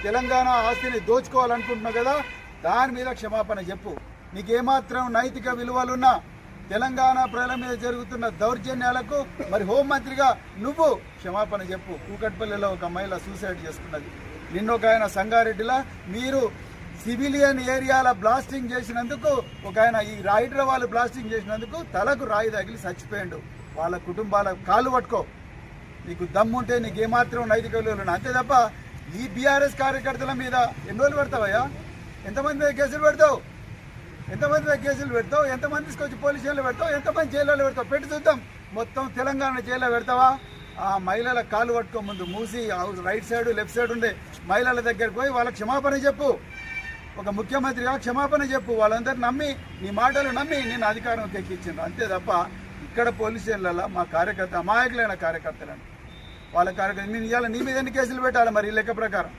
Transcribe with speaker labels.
Speaker 1: తెలంగాణ ఆస్తిని దోచుకోవాలనుకుంటున్నావు కదా, దాని మీద క్షమాపణ చెప్పు. నీకేమాత్రం నైతిక విలువలున్నా తెలంగాణ ప్రజల మీద జరుగుతున్న దౌర్జన్యాలకు మరి హోంమంత్రిగా నువ్వు క్షమాపణ చెప్పు. కూకట్పల్లిలో ఒక మహిళ సూసైడ్ చేసుకున్నది, నిన్నొక ఆయన సంగారెడ్డిలో మీరు సివిలియన్ ఏరియాల బ్లాస్టింగ్ చేసినందుకు ఒక ఆయన ఈ హైదరాబాద్ బ్లాస్టింగ్ చేసినందుకు తలకు రాయి తగిలి చచ్చిపోయాడు. వాళ్ళ కుటుంబాల కాళ్ళు పట్టుకో, నీకు దమ్ముంటే నీకేమాత్రం నైతిక విలువలు. అంతే తప్ప ఈ బీఆర్ఎస్ కార్యకర్తల మీద ఎన్ని రోజులు పెడతావయ్యా? ఎంతమంది మీద కేసులు పెడతావు? ఎంతమంది మీద కేసులు పెడతావు? ఎంతమంది తీసుకొచ్చి పోలీస్ స్టేషన్లో పెడతావు? ఎంతమంది జైల్లో పెడతావు? పెట్టి చూద్దాం. మొత్తం తెలంగాణ జైల్లో పెడతావా? ఆ మహిళల కాలు పట్టుకో, ముందు మూసి రైట్ సైడ్ లెఫ్ట్ సైడ్ ఉండే మహిళల దగ్గరికి పోయి వాళ్ళకి క్షమాపణ చెప్పు. ఒక ముఖ్యమంత్రిగా క్షమాపణ చెప్పు. వాళ్ళందరూ నమ్మి నీ మాటలు నమ్మి నేను అధికారం ఎక్కించాను. అంతే తప్ప ఇక్కడ పోలీస్ స్టేషన్లలో మా అమాయకులైన కార్యకర్తలను వాళ్ళ కార్యకర్తలు నేను ఇవాళ నీ మీద ఎన్ని కేసులు పెట్టాలి మరి లెక్క ప్రకారం?